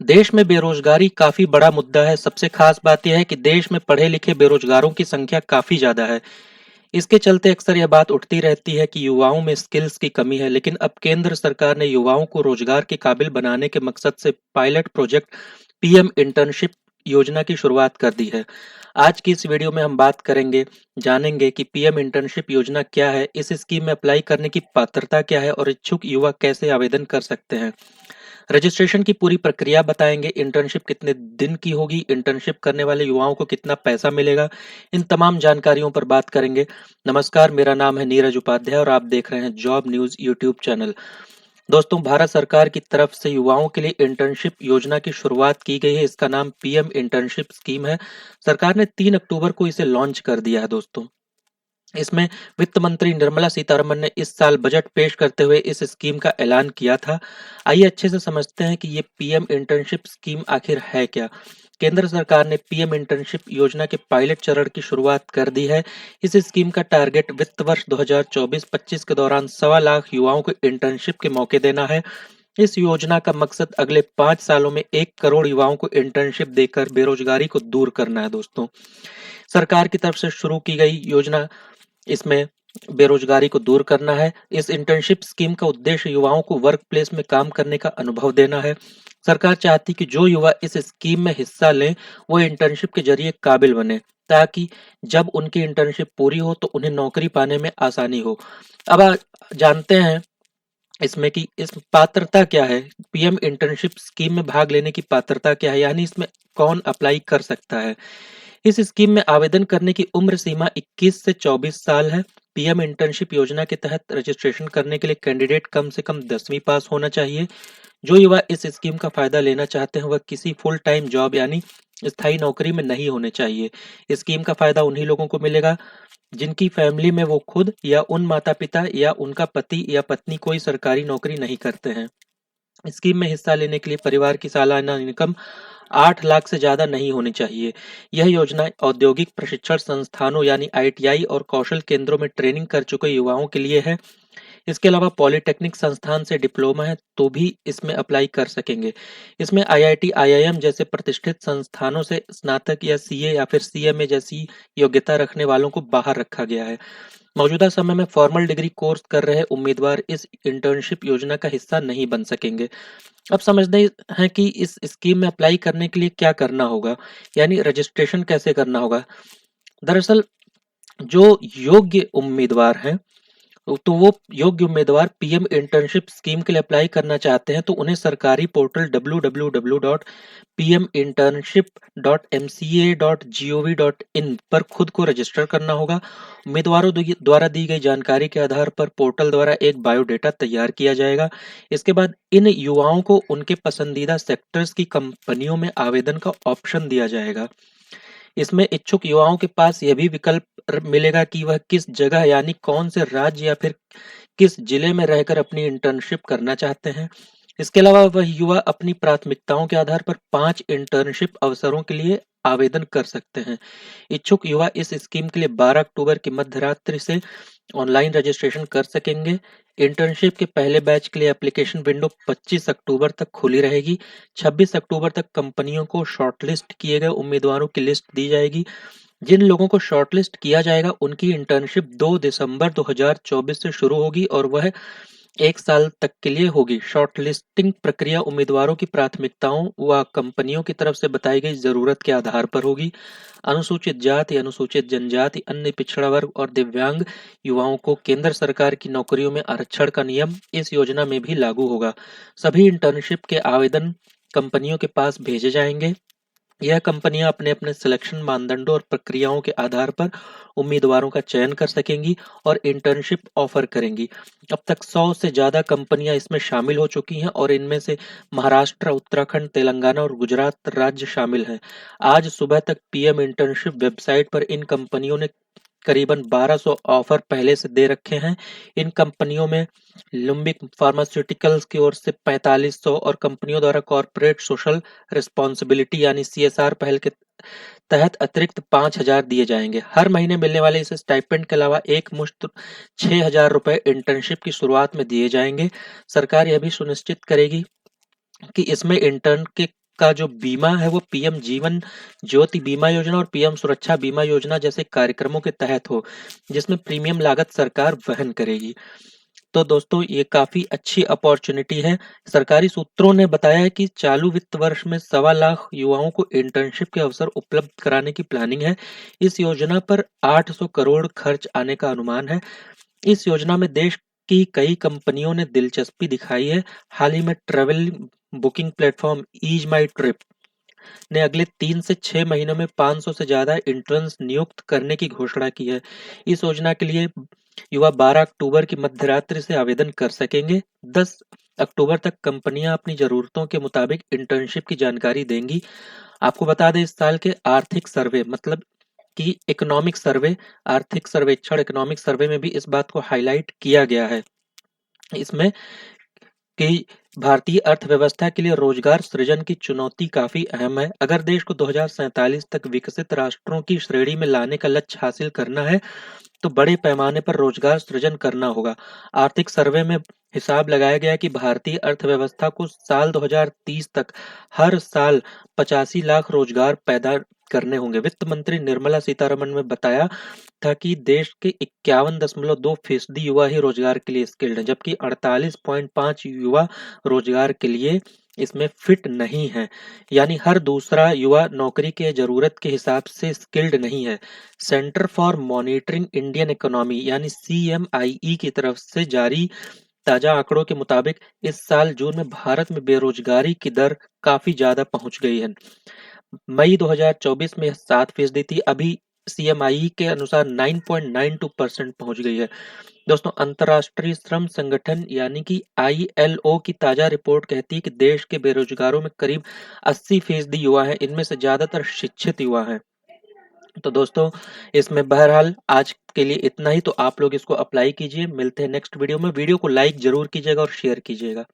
देश में बेरोजगारी काफी बड़ा मुद्दा है। सबसे खास बात यह है कि देश में पढ़े लिखे बेरोजगारों की संख्या काफी ज्यादा है। इसके चलते अक्सर यह बात उठती रहती है कि युवाओं में स्किल्स की कमी है, लेकिन अब केंद्र सरकार ने युवाओं को रोजगार के काबिल बनाने के मकसद से पायलट प्रोजेक्ट पीएम इंटर्नशिप योजना की शुरुआत कर दी है। आज की इस वीडियो में हम बात करेंगे, जानेंगे कि पीएम इंटर्नशिप योजना क्या है, इस स्कीम में अप्लाई करने की पात्रता क्या है और इच्छुक युवा कैसे आवेदन कर सकते हैं। रजिस्ट्रेशन की पूरी प्रक्रिया बताएंगे, इंटर्नशिप कितने दिन की होगी, इंटर्नशिप करने वाले युवाओं को कितना पैसा मिलेगा, इन तमाम जानकारियों पर बात करेंगे। नमस्कार, मेरा नाम है नीरज उपाध्याय और आप देख रहे हैं जॉब न्यूज यूट्यूब चैनल। दोस्तों, भारत सरकार की तरफ से युवाओं के लिए इंटर्नशिप योजना की शुरुआत की गई है। इसका नाम पीएम इंटर्नशिप स्कीम है। सरकार ने 3 अक्टूबर को इसे लॉन्च कर दिया है। दोस्तों, इसमें वित्त मंत्री निर्मला सीतारमन ने इस साल बजट पेश करते हुए इस स्कीम का ऐलान किया था। आइए अच्छे से समझते हैं कि ये पीएम इंटर्नशिप स्कीम आखिर है क्या। केंद्र सरकार ने पीएम इंटर्नशिप योजना के पायलट चरण की शुरुआत कर दी है। इस स्कीम का टारगेट वित्त वर्ष 2024-25 के दौरान 1.25 लाख युवाओं को इंटर्नशिप के मौके देना है। इस योजना का मकसद अगले 5 सालों में 1 करोड़ युवाओं को इंटर्नशिप देकर बेरोजगारी को दूर करना है। दोस्तों, सरकार की तरफ से शुरू की गई योजना, इसमें बेरोजगारी को दूर करना है। इस इंटर्नशिप स्कीम का उद्देश्य युवाओं को वर्क प्लेस में काम करने का अनुभव देना है। सरकार चाहती कि जो युवा इस स्कीम में हिस्सा लें वो इंटर्नशिप के जरिए काबिल बने, ताकि जब उनकी इंटर्नशिप पूरी हो तो उन्हें नौकरी पाने में आसानी हो। अब जानते हैं इसमें कि इस पात्रता क्या है। पीएम इंटर्नशिप स्कीम में भाग लेने की पात्रता क्या है, यानी इसमें कौन अप्लाई कर सकता है। इस स्कीम में आवेदन करने की उम्र सीमा 21 से 24 साल है। पीएम इंटर्नशिप योजना के तहत रजिस्ट्रेशन करने के लिए कैंडिडेट कम से कम 10वीं पास होना चाहिए। जो युवा इस स्कीम का फायदा लेना चाहते हैं वह किसी फुल टाइम जॉब यानी स्थायी नौकरी में नहीं होने चाहिए। स्कीम का फायदा उन्हीं लोगों को मिलेगा जिनकी फैमिली में वो खुद या उन माता पिता या उनका पति या पत्नी कोई सरकारी नौकरी नहीं करते हैं। स्कीम में हिस्सा लेने के लिए परिवार की सालाना इनकम 8 लाख से ज्यादा नहीं होनी चाहिए। यह योजना औद्योगिक प्रशिक्षण संस्थानों यानी आईटीआई और कौशल केंद्रों में ट्रेनिंग कर चुके युवाओं के लिए है। इसके अलावा पॉलिटेक्निक संस्थान से डिप्लोमा है तो भी इसमें अप्लाई कर सकेंगे। इसमें आईआईटी, आईआईएम जैसे प्रतिष्ठित संस्थानों से स्नातक या सीए या फिर सीएमए जैसी योग्यता रखने वालों को बाहर रखा गया है। मौजूदा समय में फॉर्मल डिग्री कोर्स कर रहे उम्मीदवार इस इंटर्नशिप योजना का हिस्सा नहीं बन सकेंगे। अब समझते हैं कि इस स्कीम में अप्लाई करने के लिए क्या करना होगा, यानी रजिस्ट्रेशन कैसे करना होगा। दरअसल जो योग्य उम्मीदवार हैं, तो वो योग्य उम्मीदवार पीएम इंटर्नशिप स्कीम के लिए अप्लाई करना चाहते हैं तो उन्हें सरकारी पोर्टल www.pminternship.mca.gov.in पर खुद को रजिस्टर करना होगा। उम्मीदवारों द्वारा दी गई जानकारी के आधार पर पोर्टल द्वारा एक बायोडेटा तैयार किया जाएगा। इसके बाद इन युवाओं को उनके पसंदीदा सेक्टर्स की कंपनियों में आवेदन का ऑप्शन दिया जाएगा। इसमें इच्छुक युवाओं के पास यह भी विकल्प मिलेगा कि वह किस जगह यानी कौन से राज्य या फिर किस जिले में रहकर अपनी इंटर्नशिप करना चाहते हैं। इसके अलावा वह युवा अपनी प्राथमिकताओं के आधार पर 5 इंटर्नशिप अवसरों के लिए आवेदन कर सकते हैं। इच्छुक युवा इस स्कीम के लिए 12 अक्टूबर की मध्यरात्रि से ऑनलाइन रजिस्ट्रेशन कर सकेंगे। इंटर्नशिप के पहले बैच के लिए एप्लीकेशन विंडो 25 अक्टूबर तक खुली रहेगी। 26 अक्टूबर तक कंपनियों को शॉर्टलिस्ट किए गए उम्मीदवारों की लिस्ट दी जाएगी। जिन लोगों को शॉर्टलिस्ट किया जाएगा उनकी इंटर्नशिप 2 दिसंबर 2024 से शुरू होगी और वह 1 साल तक के लिए होगी। शॉर्टलिस्टिंग प्रक्रिया उम्मीदवारों की प्राथमिकताओं व कंपनियों की तरफ से बताई गई जरूरत के आधार पर होगी। अनुसूचित जाति, अनुसूचित जनजाति, अन्य पिछड़ा वर्ग और दिव्यांग युवाओं को केंद्र सरकार की नौकरियों में आरक्षण का नियम इस योजना में भी लागू होगा। सभी इंटर्नशिप के आवेदन कंपनियों के पास भेजे जाएंगे। यह कंपनियां अपने अपने सिलेक्शन मानदंडों और प्रक्रियाओं के आधार पर उम्मीदवारों का चयन कर सकेंगी और इंटर्नशिप ऑफर करेंगी। अब तक 100 से ज्यादा कंपनियां इसमें शामिल हो चुकी हैं और इनमें से महाराष्ट्र, उत्तराखंड, तेलंगाना और गुजरात राज्य शामिल हैं। आज सुबह तक पीएम इंटर्नशिप वेबसाइट पर इन कंपनियों ने करीबन 1200 ऑफर पहले से दे रखे हैं। इन कंपनियों में लुम्बिक फार्मास्यूटिकल्स की ओर से 4500 और कंपनियों द्वारा कॉर्पोरेट सोशल रिस्पॉन्सिबिलिटी यानी सीएसआर पहल के तहत अतिरिक्त 5000 दिए जाएंगे। हर महीने मिलने वाले इस स्टाइपेंड के अलावा एक मुश्त 6000 रुपए इंटर्नशिप की शुरुआत में दिए जाएंगे। सरकार यह भी सुनिश्चित करेगी कि इसमें इंटर्न के का जो बीमा है वो पीएम जीवन ज्योति बीमा योजना और पीएम सुरक्षा बीमा योजना जैसे कार्यक्रमों के तहत हो, जिसमें प्रीमियम लागत सरकार वहन करेगी। तो दोस्तों ये काफी अच्छी अपॉर्चुनिटी है। सरकारी सूत्रों ने बताया है कि चालू वित्त वर्ष में 1.25 लाख युवाओं को इंटर्नशिप के अवसर उपलब्ध कराने की प्लानिंग है। इस योजना पर 800 करोड़ खर्च आने का अनुमान है। इस योजना में देश की कई कंपनियों ने दिलचस्पी दिखाई है। हाल ही में ट्रैवल बुकिंग प्लेटफॉर्म ईज माई ट्रिप ने अगले 3 से 6 महीनों में 500 से ज्यादा इंटर्न्स नियुक्त करने की घोषणा की है। इस योजना के लिए युवा 12 अक्टूबर की मध्यरात्रि से आवेदन कर सकेंगे। 10 अक्टूबर तक कंपनियां अपनी जरूरतों के मुताबिक इंटर्नशिप की जानकारी देंगी। आपको बता दें इस साल के आर्थिक सर्वे मतलब कि आर्थिक सर्वेक्षण इकोनॉमिक सर्वे में भी इस बात को हाईलाइट किया गया है इसमें कि भारतीय अर्थव्यवस्था के लिए रोजगार सृजन की चुनौती काफी अहम है। अगर देश को 2047 तक विकसित राष्ट्रों की श्रेणी में लाने का लक्ष्य हासिल करना है तो बड़े पैमाने पर रोजगार सृजन करना होगा। आर्थिक सर्वे में हिसाब लगाया गया कि भारतीय अर्थव्यवस्था को साल 2030 तक हर साल 85 लाख रोजगार पैदा करने होंगे। वित्त मंत्री निर्मला सीतारमण ने बताया था कि देश के 51.2% युवा ही रोजगार के लिए स्किल्ड हैं, जबकि 48.5 युवा रोजगार के लिए इसमें फिट नहीं है। यानी हर दूसरा युवा नौकरी के जरूरत के हिसाब से स्किल्ड नहीं है। Centre for monitoring Indian economy यानी CMIE की तरफ से जारी ताजा आंकड़ों के मुताबिक इस साल जून में भारत में बेरोजगारी की दर काफी ज्यादा पहुंच गई है। मई 2024 में 7% थी, अभी CMIE के अनुसार 9.92% पहुंच गई है। दोस्तों अंतर्राष्ट्रीय श्रम संगठन यानी कि ILO की ताजा रिपोर्ट कहती है कि देश के बेरोजगारों में करीब 80% युवा हैं, इनमें से ज्यादातर शिक्षित युवा हैं। तो दोस्तों इसमें बहरहाल आज के लिए इतना ही। तो आप लोग इसको अप्लाई कीजिए। मिलते हैं नेक्स्ट वीडियो में। वीडियो को लाइक जरूर कीजिएगा और शेयर कीजिएगा।